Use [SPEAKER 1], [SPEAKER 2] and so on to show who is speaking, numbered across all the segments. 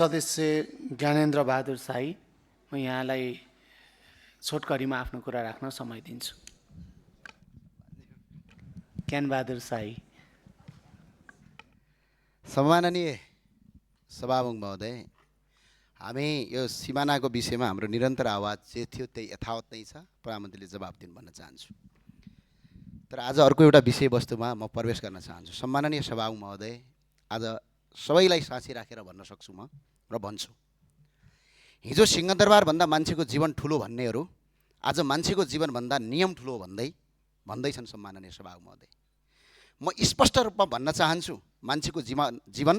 [SPEAKER 1] सदस्य ज्ञानेन्द्र बहादुर शाही, म यहाँलाई छोटकरीमा आफ्नो कुरा राख्न समय दिन्छु। ज्ञान बहादुर शाही।
[SPEAKER 2] सम्माननीय सभामुख महोदय, हामी यो सिमानाको विषयमा हाम्रो निरन्तर आवाज जे थियो त्यही यथावत नै छ। प्रधानमन्त्रीले जवाब दिनु भन्न चाहन्छु। तर आज अर्को एउटा विषयवस्तुमा म प्रवेश गर्न चाहन्छु। सम्माननीय सभामुख महोदय, आज सबैलाई साँची राखेर भन्न सक्छु म र भन्छु। हिजो सिंहदरबारभन्दा मान्छेको जीवन ठुलो भन्नेहरू आज मान्छेको जीवनभन्दा नियम ठुलो भन्दैछन्। सम्माननीय सभामुख महोदय, म स्पष्ट रूपमा भन्न चाहन्छु, मान्छेको जीवन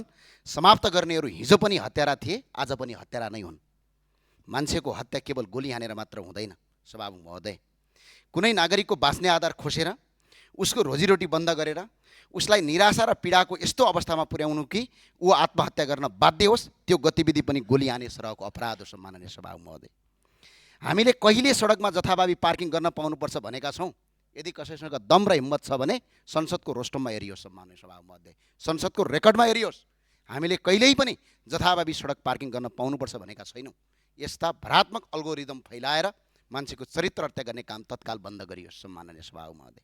[SPEAKER 2] समाप्त गर्नेहरू हिजो पनि हत्यारा थिए, आज पनि हत्यारा नै हुन्। मान्छेको हत्या केवल गोली हानेर मात्र हुँदैन। सभामुख महोदय, कुनै नागरिकको बाँच्ने आधार खोसेर उसको रोजीरोटी बन्द गरेर उसलाई निराशा र पीडाको यस्तो अवस्थामा पुर्याउनु कि ऊ आत्महत्या गर्न बाध्य होस्, त्यो गतिविधि पनि गोली हाने सरहको अपराध हो। सम्माननीय सभामुख महोदय, हामीले कहिले सडकमा जथाभावी पार्किङ गर्न पाउनुपर्छ भनेका छौँ? यदि कसैसँग दम र हिम्मत छ भने संसदको रोस्टममा हेरियोस्। सम्माननीय सभामुख महोदय, संसदको रेकर्डमा हेरियोस्। हामीले कहिल्यै पनि जथाभावी सडक पार्किङ गर्न पाउनुपर्छ भनेका छैनौँ। यस्ता भ्रात्मक अल्गोरिदम फैलाएर मान्छेको चरित्र हत्या गर्ने काम तत्काल बन्द गरियोस्। सम्माननीय सभामुख महोदय,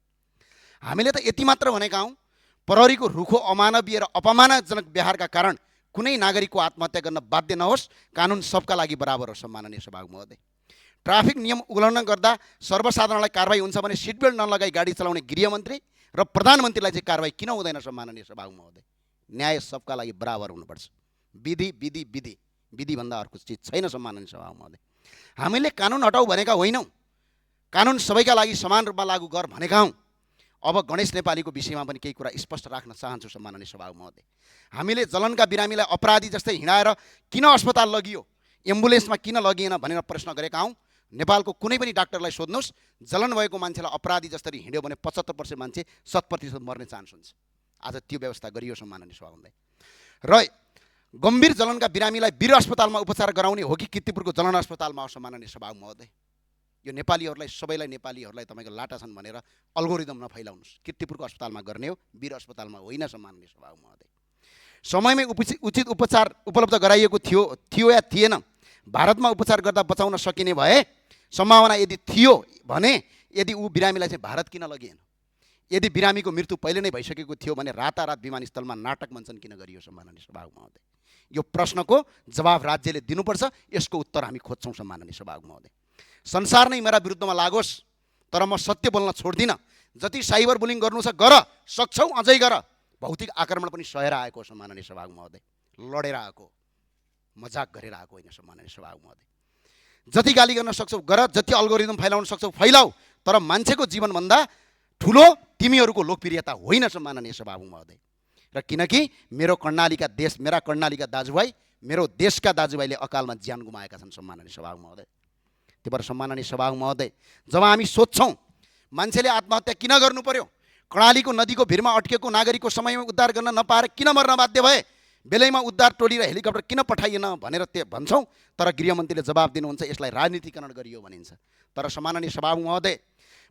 [SPEAKER 2] हामीले त यति मात्र भनेका हौँ, प्रहरीको रुखो अमानवीय र अपमानजनक व्यवहारका कारण कुनै नागरिकको आत्महत्या गर्न बाध्य नहोस्। कानुन सबका लागि बराबर हो। सम्माननीय सभामुख महोदय, ट्राफिक नियम उल्लङ्घन गर्दा सर्वसाधारणलाई कारवाही हुन्छ भने सिट बेल्ट नलगाई गाडी चलाउने गृहमन्त्री र प्रधानमन्त्रीलाई चाहिँ कारवाही किन हुँदैन? सम्माननीय सभामुख महोदय, न्याय सबका लागि बराबर हुनुपर्छ। विधि विधि विधि विधिभन्दा अर्को चिज छैन। सम्माननीय सभामुख महोदय, हामीले कानुन हटाऊ भनेका होइनौँ, कानुन सबैका लागि समान रूपमा लागू गर भनेका हौँ। अब गणेश नेपालीको विषयमा पनि केही कुरा स्पष्ट राख्न चाहन्छु। सम्माननीय सभामुख महोदय, हामीले जलनका बिरामीलाई अपराधी जस्तै हिँडाएर किन अस्पताल लगियो, एम्बुलेन्समा किन लगिएन भनेर प्रश्न गरेका हौँ। नेपालको कुनै पनि डाक्टरलाई सोध्नुहोस्, जलन भएको मान्छेलाई अपराधी जसरी हिँड्यो भने 75% मान्छे 100% मर्ने चान्स हुन्छ। आज त्यो व्यवस्था गरियो। सम्माननीय सभामुख महोदय, र गम्भीर जलनका बिरामीलाई वीर अस्पतालमा उपचार गराउने हो कि कीर्तिपुरको जलन अस्पतालमा हो? सम्माननीय सभामुख महोदय, यो नेपालीहरूलाई सबैलाई नेपालीहरूलाई तपाईँको लाटा छन् भनेर अल्गोरिदम नफैलाउनुहोस्। कीर्तिपुरको अस्पतालमा गर्ने हो, वीर अस्पतालमा होइन। सम्माननीय सभामुख महोदय, समयमै उचित उपचार उपलब्ध गराइएको थियो या थिएन? भारतमा उपचार गर्दा बचाउन सकिने भए सम्भावना यदि थियो भने यदि ऊ बिरामीलाई चाहिँ भारत किन लगिएन? यदि बिरामीको मृत्यु पहिले नै भइसकेको थियो भने रातारात विमानस्थलमा नाटक मञ्चन किन गरियो? सम्माननीय सभामुख महोदय, यो प्रश्नको जवाब राज्यले दिनुपर्छ। यसको उत्तर हामी खोज्छौँ। सम्माननीय सभामुख महोदय, संसार नै मेरा विरुद्धमा लागोस्, तर म सत्य बोल्न छोड्दिनँ। जति साइबर बुलिङ गर्नु छ गर, सक्छौ अझै गर। भौतिक आक्रमण पनि सहेर आएको। सम्माननीय सभामुख महोदय, लडेर आएको, मजाक गरेर आएको होइन। सम्माननीय सभामुख महोदय, जति गाली गर्न सक्छौ गर, जति अल्गोरिदम फैलाउन सक्छौ फैलाऊ, तर मान्छेको जीवनभन्दा ठुलो तिमीहरूको लोकप्रियता होइन। सम्माननीय सभामुख महोदय, र किनकि मेरा कर्णालीका दाजुभाइ, मेरो देशका दाजुभाइले अकालमा ज्यान गुमाएका छन्। सम्माननीय सभामुख महोदय, त्यही भएर सम्माननीय सभामुख महोदय, जब हामी सोध्छौँ मान्छेले आत्महत्या किन गर्नु पर्यो, कर्णालीको नदीको भिरमा अड्केको नागरिकको समयमा उद्धार गर्न नपाएर किन मर्न बाध्य भए, बेलैमा उद्धार टोली र हेलिकप्टर किन पठाइएन भनेर भन्छौँ, तर गृहमन्त्रीले जवाब दिनुहुन्छ यसलाई राजनीतिकरण गरियो भनिन्छ। तर सम्माननीय सभामुख महोदय,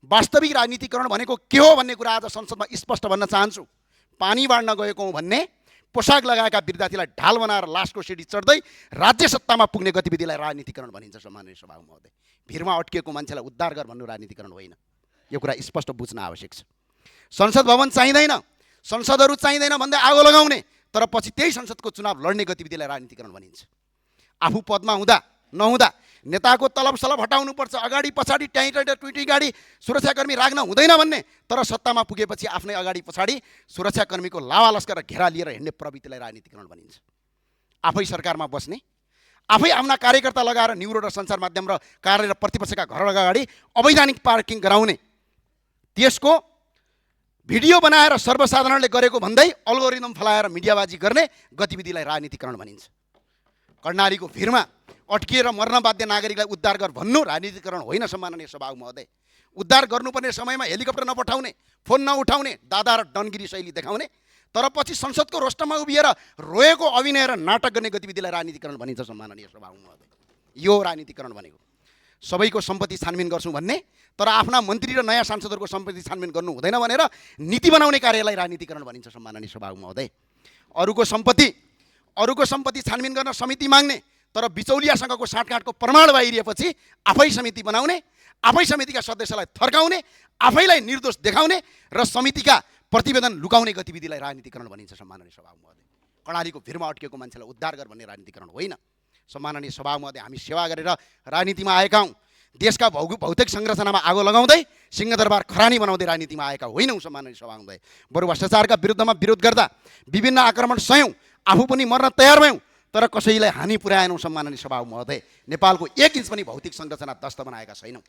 [SPEAKER 2] वास्तविक राजनीतिकरण भनेको के हो भन्ने कुरा आज संसदमा स्पष्ट भन्न चाहन्छु। पानी बाँड्न गएको हौँ भन्ने पोसाक लगाएका विद्यार्थीलाई ढाल बनाएर लासको सिडी चढ्दै राज्य सत्तामा पुग्ने गतिविधिलाई राजनीतिकरण भनिन्छ। सम्माननीय सभामुख महोदय, भिरमा अड्किएको मान्छेलाई उद्धार गर भन्नु राजनीतिकरण होइन। यो कुरा स्पष्ट बुझ्न आवश्यक छ। संसद भवन चाहिँदैन, संसदहरू चाहिँदैन भन्दै आगो लगाउने, तर पछि त्यही संसदको चुनाव लड्ने गतिविधिलाई राजनीतिकरण भनिन्छ। आफू पदमा हुँदा नहुँदा नेताको तलब सलब हटाउनुपर्छ, अगाडि पछाडि ट्विटी गाडी सुरक्षाकर्मी राख्न हुँदैन भन्ने, तर सत्तामा पुगेपछि आफ्नै अगाडि पछाडि सुरक्षाकर्मीको लावा लस्कर र घेरा लिएर हिँड्ने प्रवृत्तिलाई राजनीतिकरण भनिन्छ। आफै सरकारमा बस्ने, आफै आफ्ना कार्यकर्ता लगाएर न्युरो र सञ्चार माध्यम र कार्य र प्रतिपक्षका घर अगाडि अवैधानिक पार्किङ गराउने, त्यसको भिडियो बनाएर सर्वसाधारणले गरेको भन्दै अल्गोरिदम फलाएर मिडियाबाजी गर्ने गतिविधिलाई राजनीतिकरण भनिन्छ। कर्णालीको भिरमा अड्किएर मर्न बाध्य नागरिकलाई उद्धार गर भन्नु राजनीतिकरण होइन। सम्माननीय सभामुख महोदय, उद्धार गर्नुपर्ने समयमा हेलिकप्टर नपठाउने, फोन नउठाउने, दादा र डनगिरी शैली देखाउने, तर पछि संसदको रोस्टममा उभिएर रोएको अभिनय र नाटक गर्ने गतिविधिलाई राजनीतिकरण भनिन्छ। सम्माननीय सभामुख महोदय, यो राजनीतिकरण भनेको सबैको सम्पत्ति छानबिन गर्छौँ भन्ने, तर आफ्ना मन्त्री र नयाँ सांसदहरूको सम्पत्ति छानबिन गर्नु हुँदैन भनेर नीति बनाउने कार्यलाई राजनीतिकरण भनिन्छ। सम्माननीय सभामुख महोदय, अरूको सम्पत्ति अरूको सम्पत्ति छानबिन गर्न समिति माग्ने, तर बिचौलियासँगको साँठगाँठको प्रमाण बाहिरिएपछि आफै समिति बनाउने, आफै समितिका सदस्यलाई थर्काउने, आफैलाई निर्दोष देखाउने र समितिका प्रतिवेदन लुकाउने गतिविधिलाई राजनीतिकरण भनिन्छ। सम्माननीय सभामुख महोदय, कर्णालीको भिरमा अड्केको मान्छेलाई उद्धार गर भन्ने राजनीतिकरण होइन। सम्माननीय सभामुख महोदय, हामी सेवा गरेर राजनीतिमा आएका हौँ। देशका भौतिक संरचनामा आगो लगाउँदै सिंहदरबार खरानी बनाउँदै राजनीतिमा आएका होइनौँ। सम्माननीय सभामुख महोदय, बरु भ्रष्टाचारका विरुद्धमा विरोध गर्दा विभिन्न आक्रमण सयौँ, आफू पनि मर्न तयार भयौँ, तर कसैलाई हानि पुर्याएनौँ। सम्माननीय सभामुख महोदय, नेपालको 1 इन्च पनि भौतिक संरचना ध्वस्त बनाएका छैनौँ।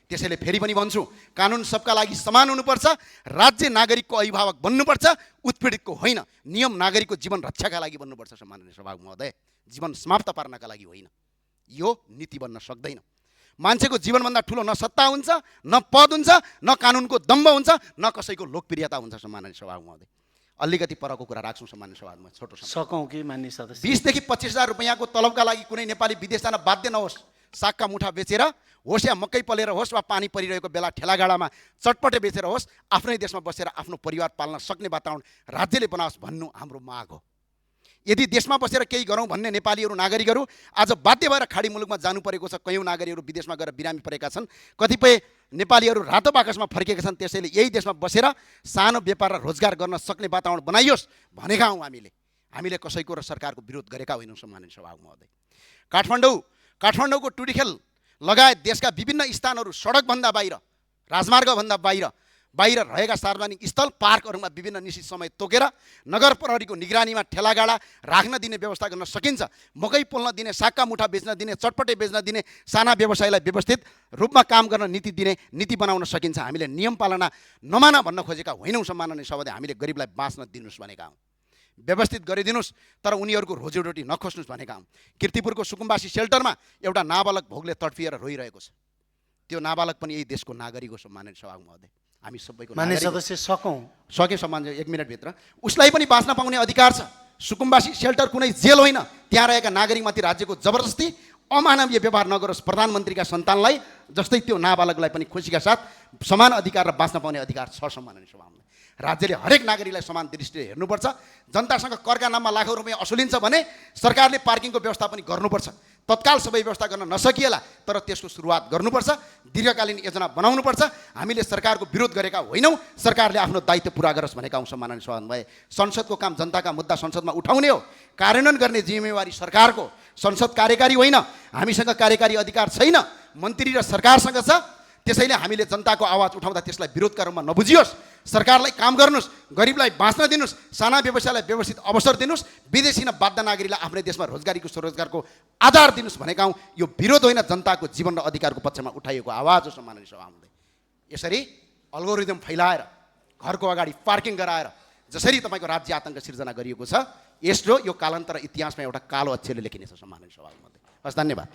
[SPEAKER 2] त्यसैले फेरि पनि भन्छु, कानुन सबका लागि समान हुनुपर्छ, राज्य नागरिकको अभिभावक बन्नुपर्छ, उत्पीडितको होइन। नियम नागरिकको जीवन रक्षाका लागि बन्नुपर्छ। सम्माननीय सभामुख महोदय, जीवन समाप्त पार्नका लागि होइन। यो नीति बन्न सक्दैन। मान्छेको जीवनभन्दा ठुलो न सत्ता हुन्छ, न पद हुन्छ, न कानुनको दम्ब हुन्छ, न कसैको लोकप्रियता हुन्छ। सम्माननीय सभामुख महोदय, अलिकति परको कुरा राख्छौँ। सम्माननीय सभामुख, छोटो
[SPEAKER 1] सकौँ कि मान्य सदस्य,
[SPEAKER 2] 20 देखि 25,000 रुपैयाँको तलबका लागि कुनै नेपाली विदेश जान बाध्य नहोस्। सागका मुठा बेचेर होस् या मकै पलेर होस् वा पानी परिरहेको बेला ठेलागाडामा चटपटे बेचेर होस्, आफ्नै देशमा बसेर आफ्नो परिवार पाल्न सक्ने वातावरण राज्यले बनाओस् भन्नु हाम्रो माग हो। यदि देशमा बसेर केही गरौँ भन्ने नेपालीहरू नागरिकहरू आज बाध्य भएर खाडी मुलुकमा जानु परेको छ। कयौँ नागरिकहरू विदेशमा गएर बिरामी परेका छन्। कतिपय नेपालीहरू रातो बाकसमा फर्केका छन्। त्यसैले यही देशमा बसेर सानो व्यापार र रोजगार गर्न सक्ने वातावरण बनाइयोस् भनेका हौँ। हामीले कसैको र सरकारको विरोध गरेका होइनौँ। सम्माननीय सभामुख महोदय, काठमाडौँको टुडीखेल लगायत देशका विभिन्न स्थानहरू सडकभन्दा बाहिर, राजमार्गभन्दा बाहिर रहेका सार्वजनिक स्थल पार्कहरूमा विभिन्न निश्चित समय तोकेर नगर प्रहरीको निगरानीमा ठेलागाडा राख्न दिने व्यवस्था गर्न सकिन्छ। मकै पोल्न दिने, सागका मुठा बेच्न दिने, चटपटे बेच्न दिने साना व्यवसायलाई व्यवस्थित रूपमा काम गर्न नीति बनाउन सकिन्छ। हामीले नियम पालना नमाना भन्न खोजेका होइनौँ। सम्माननीय सभामुख, हामीले गरिबलाई बाँच्न दिनुहोस् भनेका हौँ, व्यवस्थित गरिदिनुहोस्, तर उनीहरूको रोजीरोटी नखोज्नुहोस् भनेका हौँ। किर्तिपुरको सुकुम्बासी सेल्टरमा एउटा नाबालक भोगले तडफिएर रोइरहेको छ। त्यो नाबालक पनि यही देशको नागरिक हो। सम्माननीय सभामुख महोदय, हामी सबैको
[SPEAKER 1] मान्य सदस्य
[SPEAKER 2] सके सम्मान 1 मिनटभित्र उसलाई पनि बाँच्न पाउने अधिकार छ। सुकुम्बासी सेल्टर कुनै जेल होइन। त्यहाँ रहेका नागरिकमाथि राज्यको जबरजस्ती अमानवीय व्यवहार नगरोस्। प्रधानमन्त्रीका सन्तानलाई जस्तै त्यो नाबालकलाई पनि खुसीका साथ समान अधिकार र बाँच्न पाउने अधिकार छ। सम्माननीय सभामुख, राज्यले हरेक नागरिकलाई समान दृष्टिले हेर्नुपर्छ। जनतासँग करका नाममा लाखौँ रुपियाँ असुलिन्छ भने सरकारले पार्किङको व्यवस्था पनि गर्नुपर्छ। तत्काल सबै व्यवस्था गर्न नसकिएला, तर त्यसको सुरुवात गर्नुपर्छ। दीर्घकालीन योजना बनाउनुपर्छ। हामीले सरकारको विरोध गरेका होइनौँ, सरकारले आफ्नो दायित्व पुरा गरोस् भनेका हौँ। सम्माननीय सभामुख भए, संसदको काम जनताका मुद्दा संसदमा उठाउने हो, कार्यान्वयन गर्ने जिम्मेवारी सरकारको। संसद कार्यकारी होइन, हामीसँग कार्यकारी अधिकार छैन, मन्त्री र सरकारसँग छ। त्यसैले हामीले जनताको आवाज उठाउँदा त्यसलाई विरोधका रूपमा नबुझियोस्। सरकारलाई काम गर्नुहोस्, गरिबलाई बाँच्न दिनुहोस्, साना व्यवसायलाई व्यवस्थित अवसर दिनुहोस्, विदेशी न बाध्य नागरिकलाई आफ्नै देशमा स्वरोजगारको आधार दिनुहोस् भनेका हौँ। यो विरोध होइन, जनताको जीवन र अधिकारको पक्षमा उठाइएको आवाज हो। सम्माननीय सभामुख, यसरी अल्गोरिदम फैलाएर घरको अगाडि पार्किङ गराएर जसरी तपाईँको राज्य आतङ्क सिर्जना गरिएको छ, यो कालान्तर इतिहासमा एउटा कालो अक्षरले लेखिनेछ। सम्माननीय सभामुख, हस्, धन्यवाद।